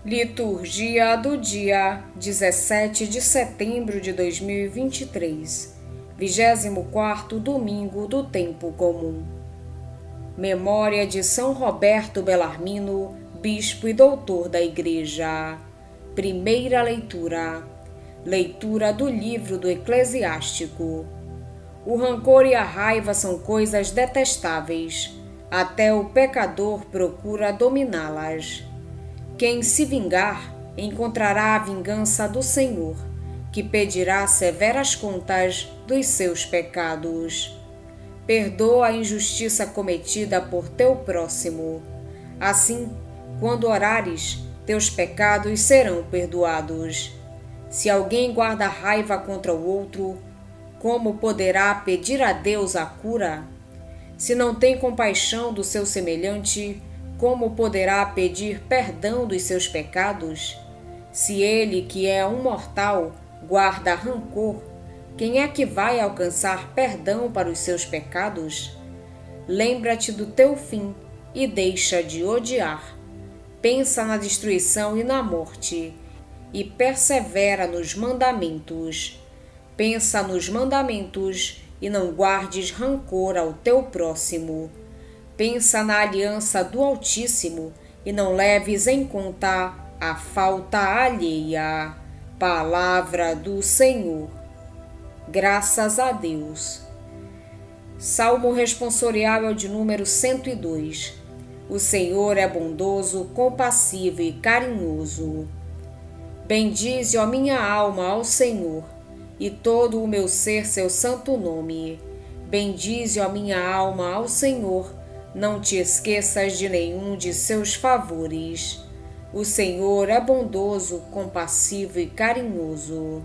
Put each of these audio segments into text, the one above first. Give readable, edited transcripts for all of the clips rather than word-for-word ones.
Liturgia do dia 17 de setembro de 2023, 24º domingo do tempo comum. Memória de São Roberto Bellarmino, bispo e doutor da Igreja. Primeira leitura. Leitura do livro do Eclesiástico. O rancor e a raiva são coisas detestáveis. Até o pecador procura dominá-las. Quem se vingar, encontrará a vingança do Senhor, que pedirá severas contas dos seus pecados. Perdoa a injustiça cometida por teu próximo. Assim, quando orares, teus pecados serão perdoados. Se alguém guarda raiva contra o outro, como poderá pedir a Deus a cura? Se não tem compaixão do seu semelhante, como poderá pedir perdão dos seus pecados? Se ele, que é um mortal, guarda rancor, quem é que vai alcançar perdão para os seus pecados? Lembra-te do teu fim e deixa de odiar. Pensa na destruição e na morte, e persevera nos mandamentos. Pensa nos mandamentos e não guardes rancor ao teu próximo. Pensa na aliança do Altíssimo e não leves em conta a falta alheia. Palavra do Senhor. Graças a Deus. Salmo responsorial é o de número 102. O Senhor é bondoso, compassivo e carinhoso. Bendize, ó minha alma, ao Senhor, e todo o meu ser seu santo nome. Bendize, ó minha alma, ao Senhor, não te esqueças de nenhum de seus favores. O Senhor é bondoso, compassivo e carinhoso.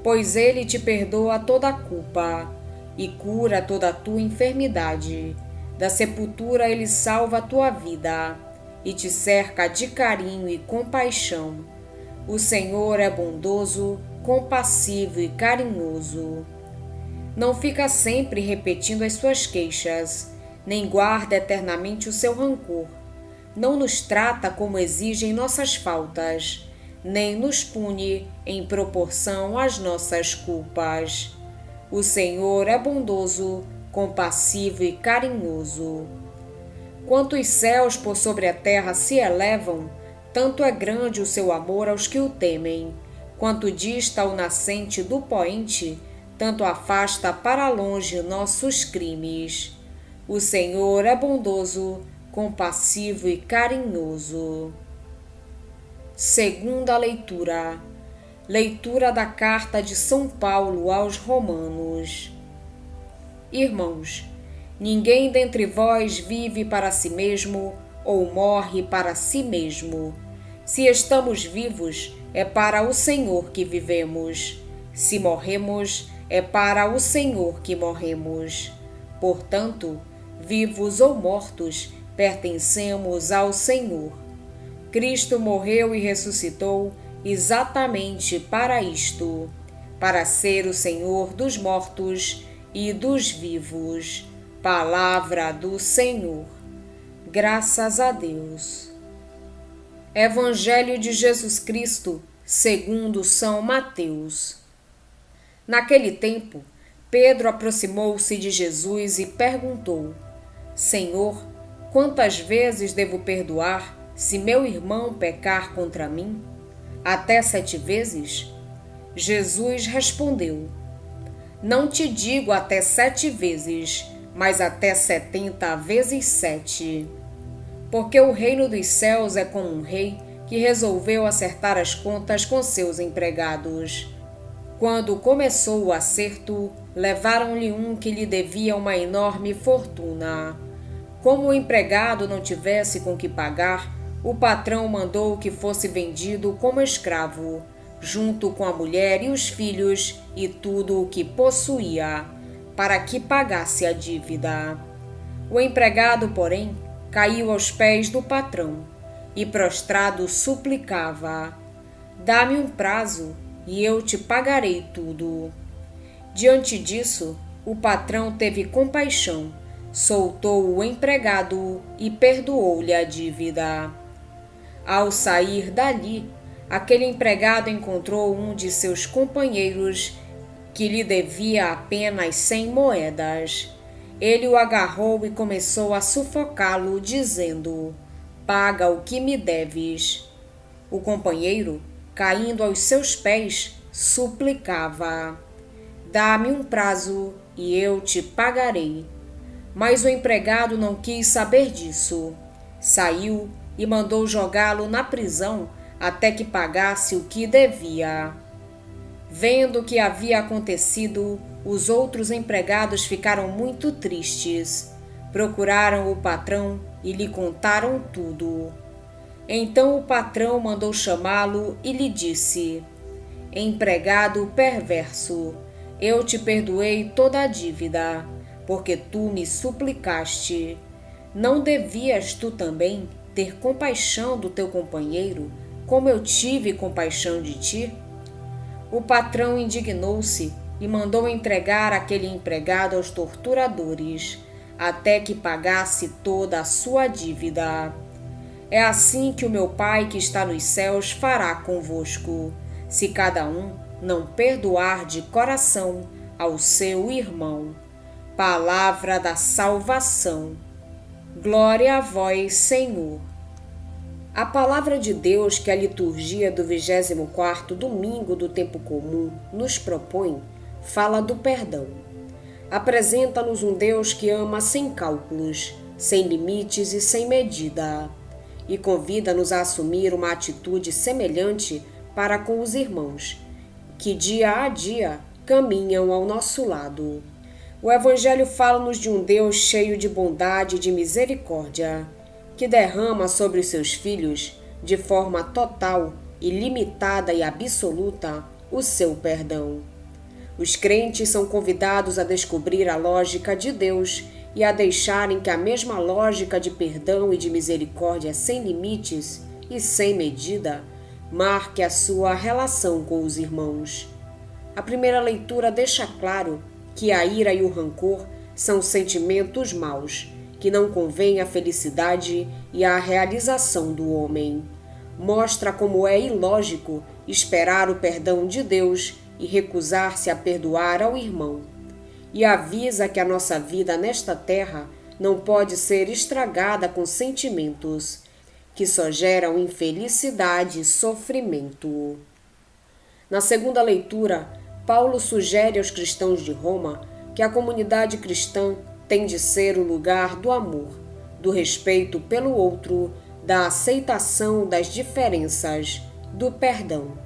Pois Ele te perdoa toda a culpa e cura toda a tua enfermidade. Da sepultura Ele salva a tua vida e te cerca de carinho e compaixão. O Senhor é bondoso, compassivo e carinhoso. Não fica sempre repetindo as suas queixas, nem guarda eternamente o seu rancor. Não nos trata como exigem nossas faltas, nem nos pune em proporção às nossas culpas. O Senhor é bondoso, compassivo e carinhoso. Quanto os céus por sobre a terra se elevam, tanto é grande o seu amor aos que o temem. Quanto dista o nascente do poente, tanto afasta para longe nossos crimes. O Senhor é bondoso, compassivo e carinhoso. Segunda leitura. Leitura da carta de São Paulo aos Romanos. Irmãos, ninguém dentre vós vive para si mesmo ou morre para si mesmo. Se estamos vivos, é para o Senhor que vivemos. Se morremos, é para o Senhor que morremos. Portanto, vivos ou mortos, pertencemos ao Senhor. Cristo morreu e ressuscitou exatamente para isto, para ser o Senhor dos mortos e dos vivos. Palavra do Senhor. Graças a Deus. Evangelho de Jesus Cristo, segundo São Mateus. Naquele tempo, Pedro aproximou-se de Jesus e perguntou: Senhor, quantas vezes devo perdoar se meu irmão pecar contra mim? Até 7 vezes? Jesus respondeu: Não te digo até 7 vezes, mas até 70 vezes 7. Porque o reino dos céus é como um rei que resolveu acertar as contas com seus empregados. Quando começou o acerto, levaram-lhe um que lhe devia uma enorme fortuna. Como o empregado não tivesse com que pagar, o patrão mandou que fosse vendido como escravo, junto com a mulher e os filhos e tudo o que possuía, para que pagasse a dívida. O empregado, porém, caiu aos pés do patrão e, prostrado, suplicava: Dá-me um prazo e eu te pagarei tudo. Diante disso, o patrão teve compaixão, soltou o empregado e perdoou-lhe a dívida. Ao sair dali, aquele empregado encontrou um de seus companheiros que lhe devia apenas 100 moedas. Ele o agarrou e começou a sufocá-lo, dizendo: "Paga o que me deves." O companheiro, caindo aos seus pés, suplicava: "Dá-me um prazo e eu te pagarei." Mas o empregado não quis saber disso. Saiu e mandou jogá-lo na prisão até que pagasse o que devia. Vendo o que havia acontecido, os outros empregados ficaram muito tristes. Procuraram o patrão e lhe contaram tudo. Então o patrão mandou chamá-lo e lhe disse: "Empregado perverso, eu te perdoei toda a dívida, porque tu me suplicaste. Não devias tu também ter compaixão do teu companheiro, como eu tive compaixão de ti?" O patrão indignou-se e mandou entregar aquele empregado aos torturadores, até que pagasse toda a sua dívida. É assim que o meu Pai que está nos céus fará convosco, se cada um não perdoar de coração ao seu irmão. Palavra da salvação. Glória a vós, Senhor. A palavra de Deus que a liturgia do 24º domingo do tempo comum nos propõe fala do perdão. Apresenta-nos um Deus que ama sem cálculos, sem limites e sem medida, e convida-nos a assumir uma atitude semelhante para com os irmãos, que dia a dia caminham ao nosso lado. O Evangelho fala-nos de um Deus cheio de bondade e de misericórdia, que derrama sobre os seus filhos, de forma total, ilimitada e absoluta, o seu perdão. Os crentes são convidados a descobrir a lógica de Deus e a deixarem que a mesma lógica de perdão e de misericórdia sem limites e sem medida marque a sua relação com os irmãos. A primeira leitura deixa claro que a ira e o rancor são sentimentos maus, que não convêm à felicidade e à realização do homem. Mostra como é ilógico esperar o perdão de Deus e recusar-se a perdoar ao irmão. E avisa que a nossa vida nesta terra não pode ser estragada com sentimentos que só geram infelicidade e sofrimento. Na segunda leitura, Paulo sugere aos cristãos de Roma que a comunidade cristã tem de ser o lugar do amor, do respeito pelo outro, da aceitação das diferenças, do perdão.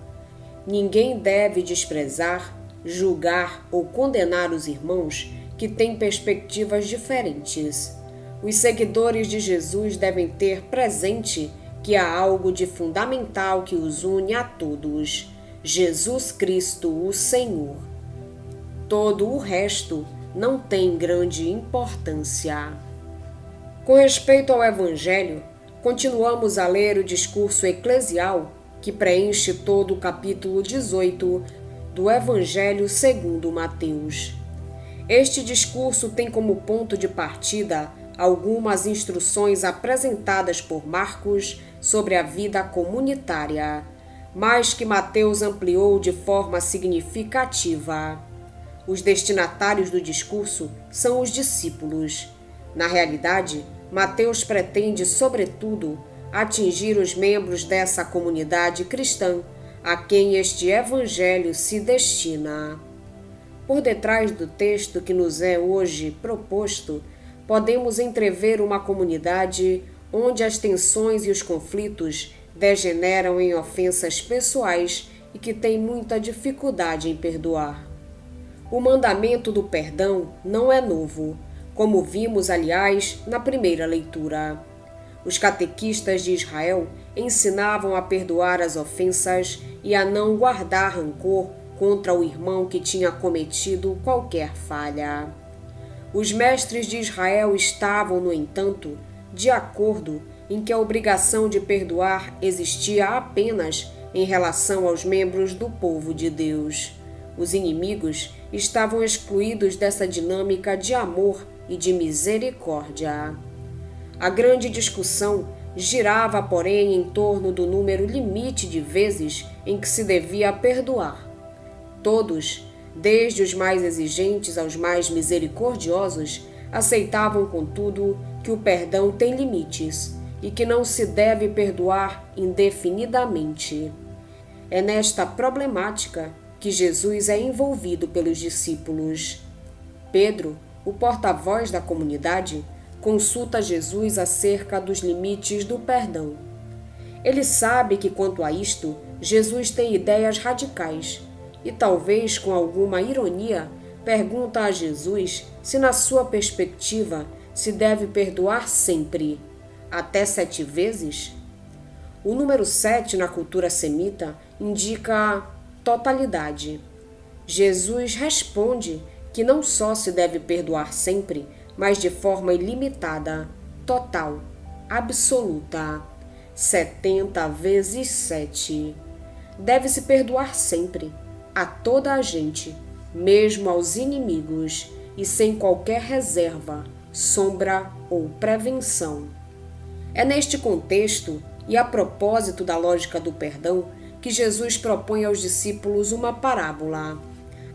Ninguém deve desprezar, julgar ou condenar os irmãos que têm perspectivas diferentes. Os seguidores de Jesus devem ter presente que há algo de fundamental que os une a todos: Jesus Cristo, o Senhor. Todo o resto não tem grande importância. Com respeito ao Evangelho, continuamos a ler o discurso eclesial que preenche todo o capítulo 18 do Evangelho segundo Mateus. Este discurso tem como ponto de partida algumas instruções apresentadas por Marcos sobre a vida comunitária, mas que Mateus ampliou de forma significativa. Os destinatários do discurso são os discípulos. Na realidade, Mateus pretende, sobretudo, atingir os membros dessa comunidade cristã a quem este evangelho se destina. Por detrás do texto que nos é hoje proposto, podemos entrever uma comunidade onde as tensões e os conflitos degeneram em ofensas pessoais e que tem muita dificuldade em perdoar. O mandamento do perdão não é novo, como vimos, aliás, na primeira leitura. Os catequistas de Israel ensinavam a perdoar as ofensas e a não guardar rancor contra o irmão que tinha cometido qualquer falha. Os mestres de Israel estavam, no entanto, de acordo em que a obrigação de perdoar existia apenas em relação aos membros do povo de Deus. Os inimigos estavam excluídos dessa dinâmica de amor e de misericórdia. A grande discussão girava, porém, em torno do número limite de vezes em que se devia perdoar. Todos, desde os mais exigentes aos mais misericordiosos, aceitavam, contudo, que o perdão tem limites e que não se deve perdoar indefinidamente. É nesta problemática que Jesus é envolvido pelos discípulos. Pedro, o porta-voz da comunidade, consulta Jesus acerca dos limites do perdão. Ele sabe que, quanto a isto, Jesus tem ideias radicais e, talvez com alguma ironia, pergunta a Jesus se, na sua perspectiva, se deve perdoar sempre, até 7 vezes. O número 7 na cultura semita indica totalidade. Jesus responde que não só se deve perdoar sempre, mas de forma ilimitada, total, absoluta. 70 vezes 7. Deve-se perdoar sempre, a toda a gente, mesmo aos inimigos, e sem qualquer reserva, sombra ou prevenção. É neste contexto, e a propósito da lógica do perdão, que Jesus propõe aos discípulos uma parábola.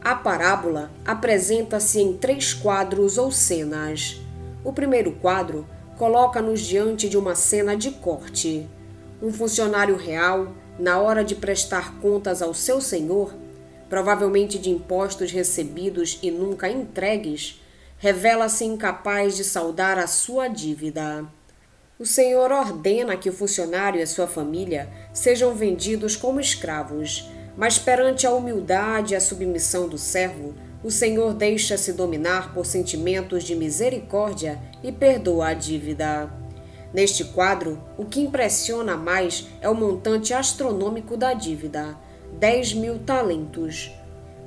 A parábola apresenta-se em 3 quadros ou cenas. O primeiro quadro coloca-nos diante de uma cena de corte. Um funcionário real, na hora de prestar contas ao seu senhor, provavelmente de impostos recebidos e nunca entregues, revela-se incapaz de saldar a sua dívida. O senhor ordena que o funcionário e a sua família sejam vendidos como escravos, mas perante a humildade e a submissão do servo, o senhor deixa-se dominar por sentimentos de misericórdia e perdoa a dívida. Neste quadro, o que impressiona mais é o montante astronômico da dívida, 10.000 talentos.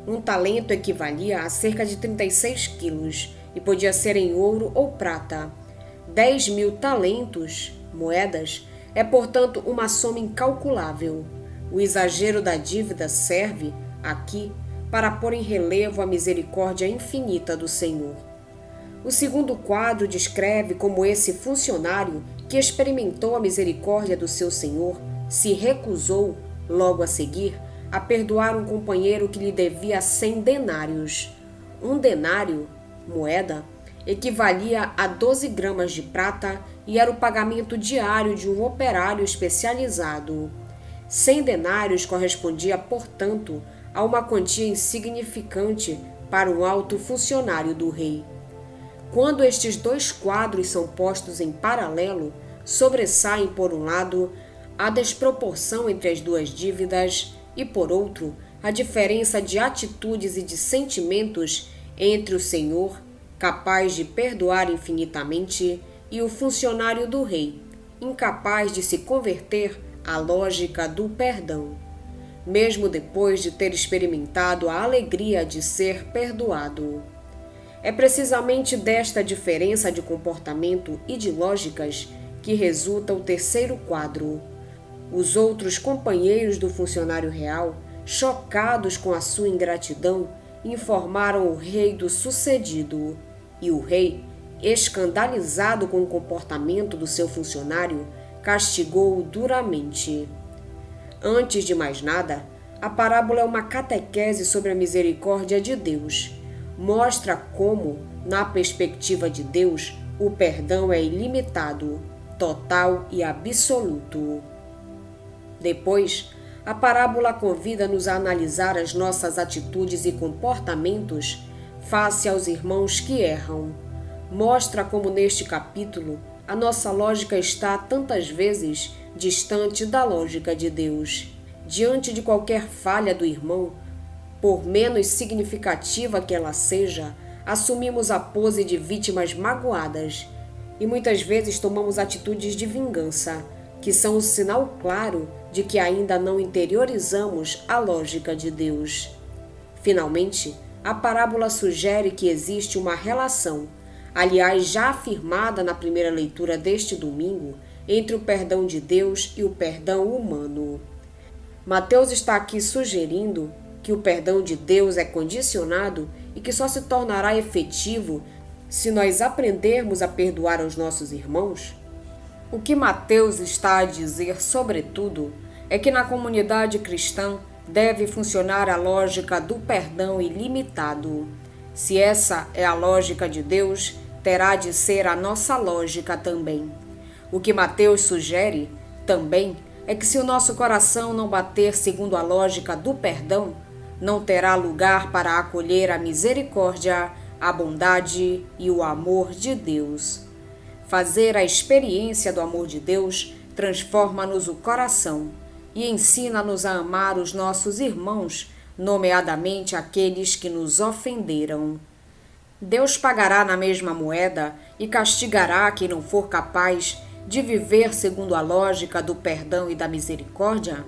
Um talento equivalia a cerca de 36 quilos e podia ser em ouro ou prata. 10.000 talentos, moedas, é, portanto, uma soma incalculável. O exagero da dívida serve, aqui, para pôr em relevo a misericórdia infinita do Senhor. O segundo quadro descreve como esse funcionário, que experimentou a misericórdia do seu Senhor, se recusou, logo a seguir, a perdoar um companheiro que lhe devia 100 denários. Um denário, moeda, equivalia a 12 gramas de prata e era o pagamento diário de um operário especializado. 100 denários correspondia, portanto, a uma quantia insignificante para um alto funcionário do rei. Quando estes 2 quadros são postos em paralelo, sobressaem, por um lado, a desproporção entre as 2 dívidas e, por outro, a diferença de atitudes e de sentimentos entre o Senhor, capaz de perdoar infinitamente, e o funcionário do rei, incapaz de se converter à lógica do perdão, mesmo depois de ter experimentado a alegria de ser perdoado. É precisamente desta diferença de comportamento e de lógicas que resulta o terceiro quadro. Os outros companheiros do funcionário real, chocados com a sua ingratidão, informaram o rei do sucedido, e o rei, escandalizado com o comportamento do seu funcionário, castigou-o duramente. Antes de mais nada, a parábola é uma catequese sobre a misericórdia de Deus. Mostra como, na perspectiva de Deus, o perdão é ilimitado, total e absoluto. Depois, a parábola convida-nos a analisar as nossas atitudes e comportamentos face aos irmãos que erram. Mostra como neste capítulo a nossa lógica está tantas vezes distante da lógica de Deus. Diante de qualquer falha do irmão, por menos significativa que ela seja, assumimos a pose de vítimas magoadas e muitas vezes tomamos atitudes de vingança, que são um sinal claro de que ainda não interiorizamos a lógica de Deus. Finalmente, a parábola sugere que existe uma relação, aliás já afirmada na primeira leitura deste domingo, entre o perdão de Deus e o perdão humano. Mateus está aqui sugerindo que o perdão de Deus é condicionado e que só se tornará efetivo se nós aprendermos a perdoar aos nossos irmãos. O que Mateus está a dizer, sobretudo, é que na comunidade cristã deve funcionar a lógica do perdão ilimitado. Se essa é a lógica de Deus, terá de ser a nossa lógica também. O que Mateus sugere, também, é que se o nosso coração não bater segundo a lógica do perdão, não terá lugar para acolher a misericórdia, a bondade e o amor de Deus. Fazer a experiência do amor de Deus transforma-nos o coração e ensina-nos a amar os nossos irmãos, nomeadamente aqueles que nos ofenderam. Deus pagará na mesma moeda e castigará quem não for capaz de viver segundo a lógica do perdão e da misericórdia?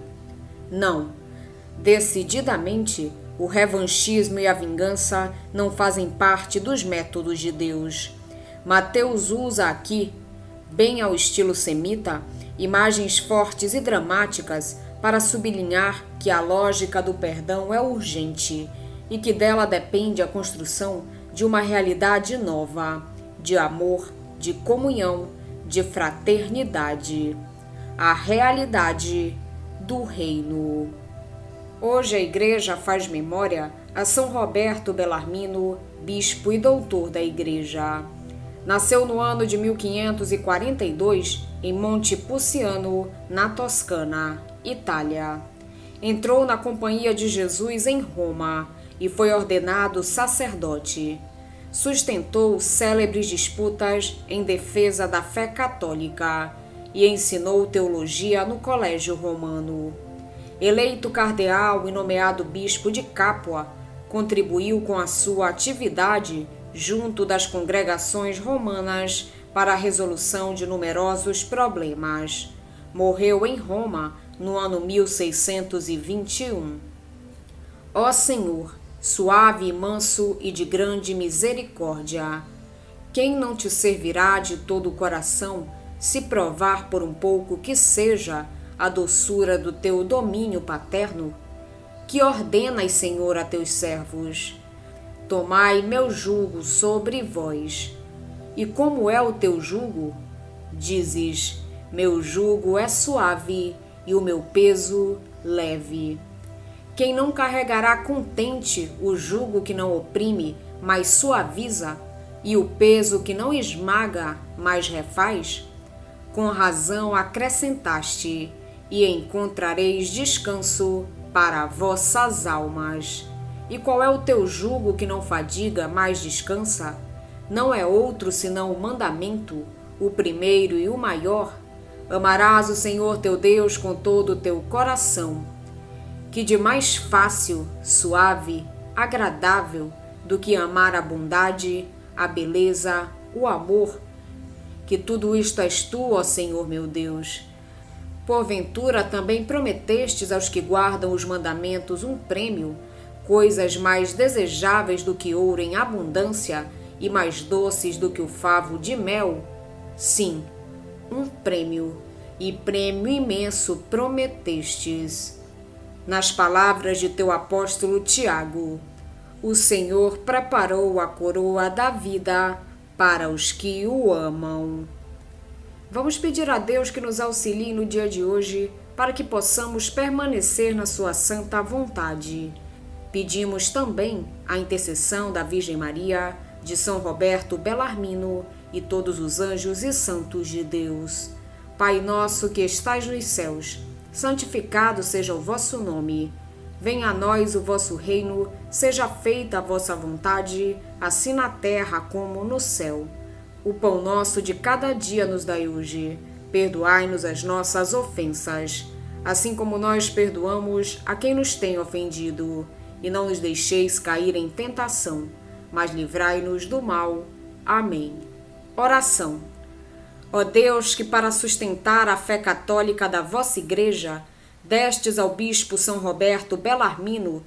Não. Decididamente, o revanchismo e a vingança não fazem parte dos métodos de Deus. Mateus usa aqui, bem ao estilo semita, imagens fortes e dramáticas para sublinhar que a lógica do perdão é urgente e que dela depende a construção de uma realidade nova, de amor, de comunhão, de fraternidade, a realidade do reino. Hoje a Igreja faz memória a São Roberto Bellarmino, bispo e doutor da Igreja. Nasceu no ano de 1542 em Montepulciano, na Toscana, Itália. Entrou na Companhia de Jesus em Roma e foi ordenado sacerdote. Sustentou célebres disputas em defesa da fé católica e ensinou teologia no Colégio Romano. Eleito cardeal e nomeado bispo de Capua, contribuiu com a sua atividade junto das congregações romanas para a resolução de numerosos problemas. Morreu em Roma no ano 1621. Ó Senhor, suave e manso e de grande misericórdia, quem não te servirá de todo o coração, se provar por um pouco que seja a doçura do teu domínio paterno? Que ordenas, Senhor, a teus servos: tomai meu jugo sobre vós. E como é o teu jugo? Dizes: meu jugo é suave e o meu peso leve. Quem não carregará contente o jugo que não oprime, mas suaviza, e o peso que não esmaga, mas refaz? Com razão acrescentaste: e encontrareis descanso para vossas almas. E qual é o teu jugo que não fadiga, mas descansa? Não é outro senão o mandamento, o primeiro e o maior: amarás o Senhor teu Deus com todo o teu coração. Que de mais fácil, suave, agradável do que amar a bondade, a beleza, o amor? Que tudo isto és tu, ó Senhor meu Deus. Porventura também prometestes aos que guardam os mandamentos um prêmio, coisas mais desejáveis do que ouro em abundância e mais doces do que o favo de mel? Sim, um prêmio, e prêmio imenso prometestes. Nas palavras de teu apóstolo Tiago: o Senhor preparou a coroa da vida para os que o amam. Vamos pedir a Deus que nos auxilie no dia de hoje para que possamos permanecer na sua santa vontade. Pedimos também a intercessão da Virgem Maria, de São Roberto Bellarmino e todos os anjos e santos de Deus. Pai nosso que estais nos céus, santificado seja o vosso nome. Venha a nós o vosso reino, seja feita a vossa vontade, assim na terra como no céu. O pão nosso de cada dia nos dai hoje. Perdoai-nos as nossas ofensas, assim como nós perdoamos a quem nos tem ofendido. E não nos deixeis cair em tentação, mas livrai-nos do mal. Amém. Oração. Ó Deus, que para sustentar a fé católica da vossa Igreja, destes ao bispo São Roberto Bellarmino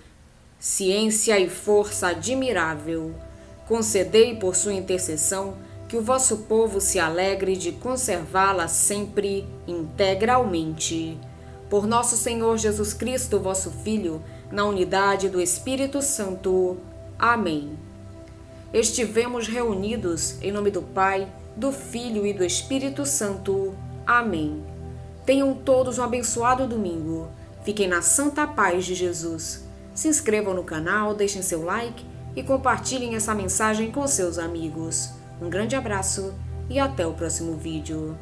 ciência e força admirável, concedei por sua intercessão que o vosso povo se alegre de conservá-la sempre integralmente. Por nosso Senhor Jesus Cristo, vosso Filho, na unidade do Espírito Santo. Amém. Estivemos reunidos em nome do Pai, do Filho e do Espírito Santo. Amém. Tenham todos um abençoado domingo. Fiquem na santa paz de Jesus. Se inscrevam no canal, deixem seu like e compartilhem essa mensagem com seus amigos. Um grande abraço e até o próximo vídeo.